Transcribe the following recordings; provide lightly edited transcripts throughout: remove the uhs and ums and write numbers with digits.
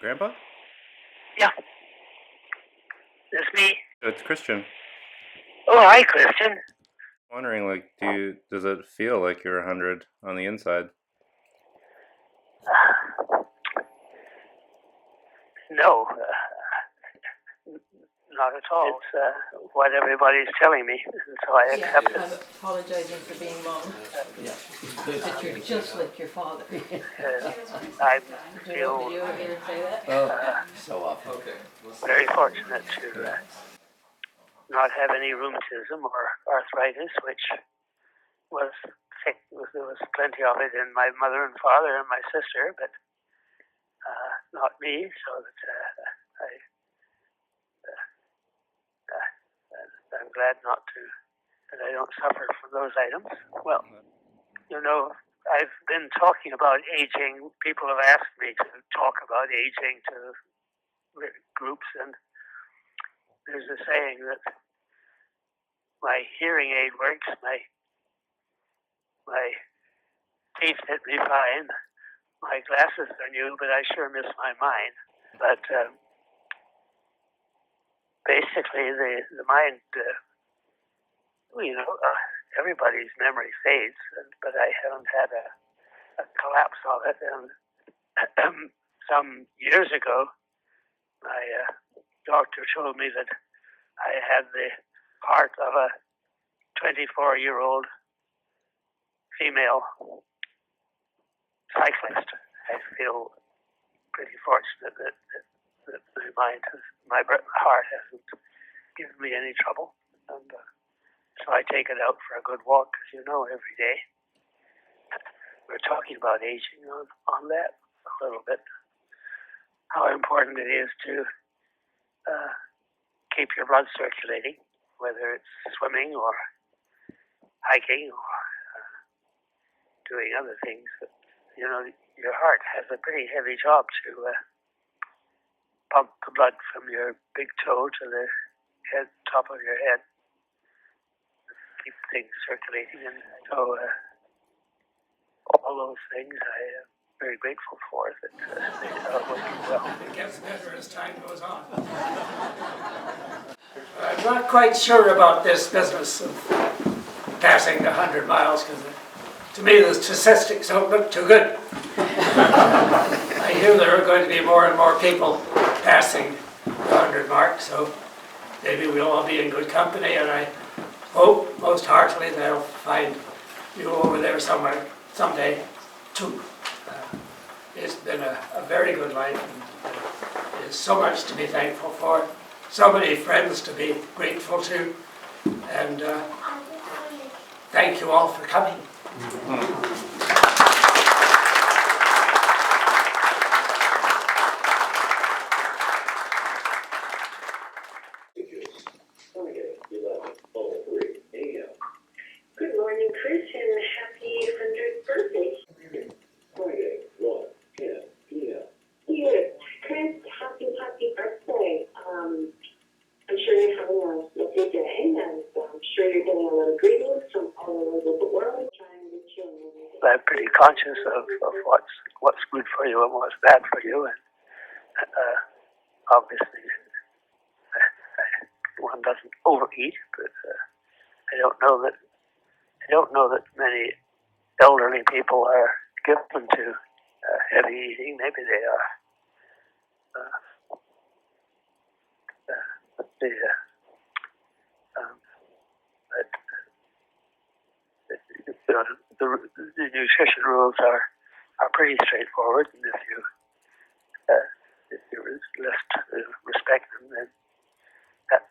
Grandpa? Yeah, it's me. It's Christian. Oh, hi, Christian. Wondering, does it feel like you're 100 on the inside? No, not at all. It's what everybody's telling me, so I accept I'm it. apologizing for being mom. But you're just like your father. I Do you feel want me to hear say that? So often. very fortunate to not have any rheumatism or arthritis, which was sick. There was plenty of it in my mother and father and my sister, but not me. So that I'm glad that I don't suffer from those items. Well, I've been talking about aging. People have asked me to talk about aging to groups, and there's a saying that my hearing aid works, my teeth fit me fine, my glasses are new, but I sure miss my mind. But basically, the mind, everybody's memory fades, but I haven't had a collapse of it. And some years ago, my doctor told me that I had the heart of a 24-year-old female cyclist. I feel pretty fortunate that my heart hasn't given me any trouble, and so I take it out for a good walk, as every day. We're talking about aging on that a little bit. How important it is to keep your blood circulating, whether it's swimming or hiking or doing other things. But, your heart has a pretty heavy job to pump the blood from your big toe to the top of your head, keep things circulating. And so all those things I am very grateful for that they are working well. It gets better as time goes on. I'm not quite sure about this business of passing 100 miles, because to me the statistics don't look too good. I hear there are going to be more and more people passing the 100 mark, so maybe we'll all be in good company, and I hope most heartily that I'll find you over there somewhere someday too. It's been a very good life, and there's so much to be thankful for, so many friends to be grateful to, and thank you all for coming. Good morning, Chris, and happy 100th birthday. Friday, 1:10 p.m. Yes, Chris, happy birthday. I'm sure you're having a lovely day, and I'm sure you're getting a lot of greetings from all over the world. I'm pretty conscious of what's good for you and what's bad for you, and obviously one doesn't overeat, but I don't know that many elderly people are given to heavy eating. Maybe they are. But the nutrition rules are pretty straightforward, and if you respect them, then that's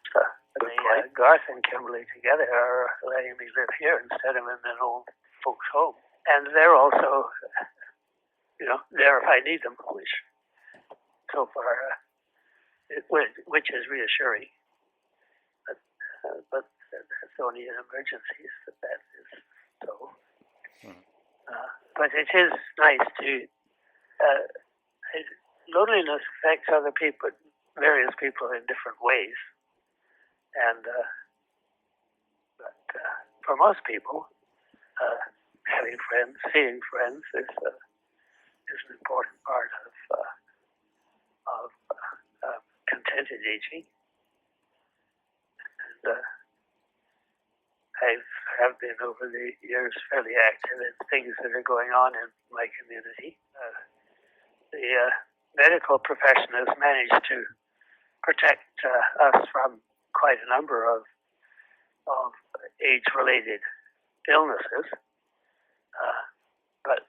Garth and Kimberly together are letting me live here instead of in an old folks' home, and they're also, there if I need them, which so far, which is reassuring. But that's only in emergencies that is so. But it is nice to. Loneliness affects other people, various people in different ways, and but for most people, having friends, seeing friends is an important part of prevented aging. And I have been over the years fairly active in things that are going on in my community. The medical profession has managed to protect us from quite a number of age-related illnesses, but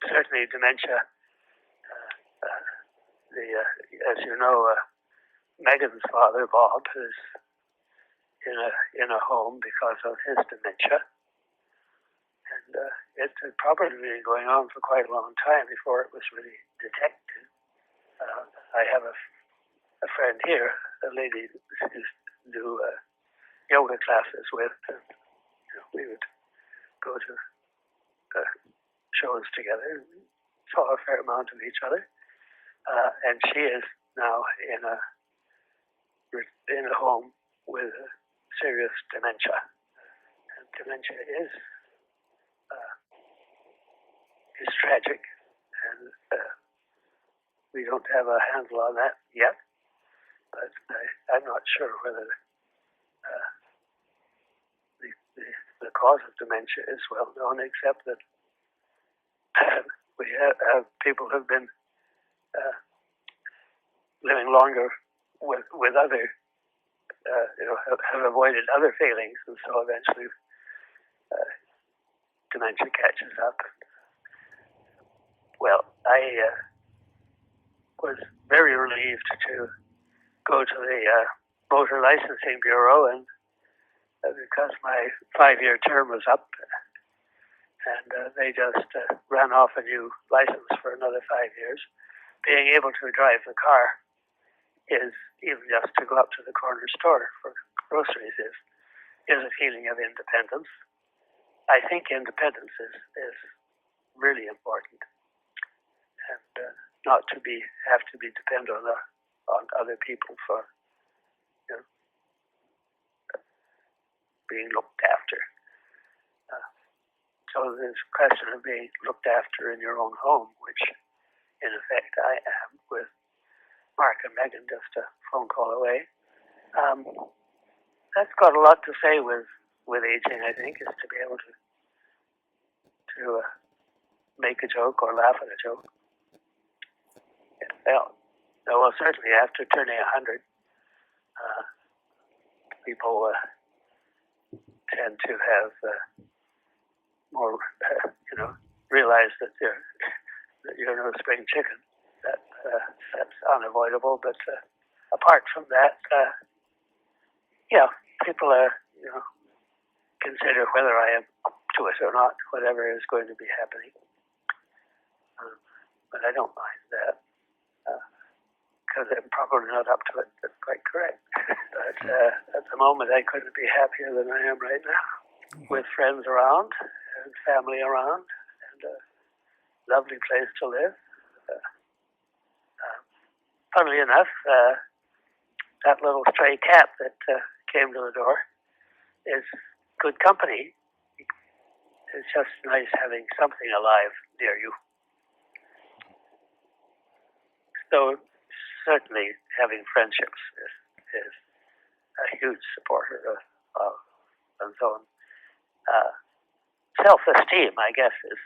certainly dementia. As you know, Megan's father, Bob, is in a home because of his dementia, and it had probably been going on for quite a long time before it was really detected. I have a friend here, a lady who used to do yoga classes with, and we would go to shows together and saw a fair amount of each other. And she is now in a home with serious dementia. And dementia is tragic, and we don't have a handle on that yet. But I'm not sure whether the cause of dementia is well known, except that we have people who've been living longer with other, have avoided other failings, and so eventually dementia catches up. Well, I was very relieved to go to the Motor Licensing Bureau, and because my 5-year term was up, and they just ran off a new license for another 5 years. Being able to drive the car is, even just to go up to the corner store for groceries, is a feeling of independence. I think independence is really important, and not to have to be dependent on other people for being looked after. So there's a question of being looked after in your own home, which in effect I am, with Mark and Megan just a phone call away. That's got a lot to say with aging, I think, is to be able to make a joke or laugh at a joke. Well, certainly after turning 100, people tend to have more, realize that you're no spring chicken. That's unavoidable. But apart from that, people consider whether I am up to it or not, whatever is going to be happening. But I don't mind that, because I'm probably not up to it. That's quite correct. But at the moment, I couldn't be happier than I am right now, with friends around and family around, and a lovely place to live. Funnily enough, that little stray cat that came to the door is good company. It's just nice having something alive near you. So certainly having friendships is a huge supporter of and so on. Self-esteem, I guess, is,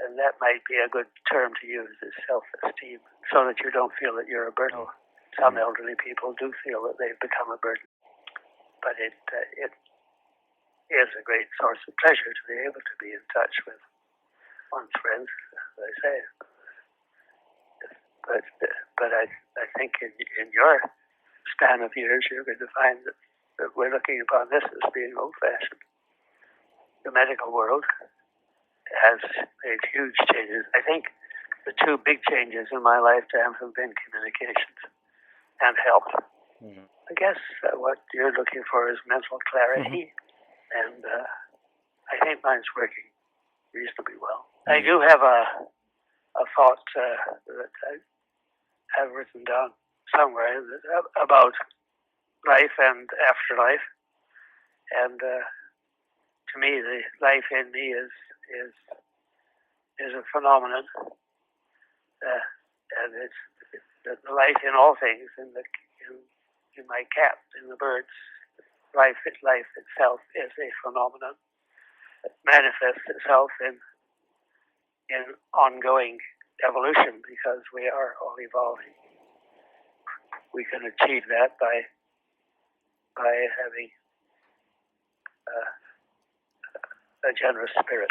and that might be a good term to use, is self-esteem, so that you don't feel that you're a burden. Some elderly people do feel that they've become a burden, but it is a great source of pleasure to be able to be in touch with one's friends, as I say. But I think in your span of years, you're going to find that we're looking upon this as being old-fashioned. The medical world has made huge changes. I think the two big changes in my lifetime have been communications and health. Mm-hmm. I guess what you're looking for is mental clarity, and I think mine's working reasonably well. Mm-hmm. I do have a thought that I have written down somewhere about life and afterlife, and to me, the life in me is a phenomenon, and and it's the life in all things, in my cat, in the birds. Life itself is a phenomenon that manifests itself in ongoing evolution because we are all evolving. We can achieve that by having a generous spirit.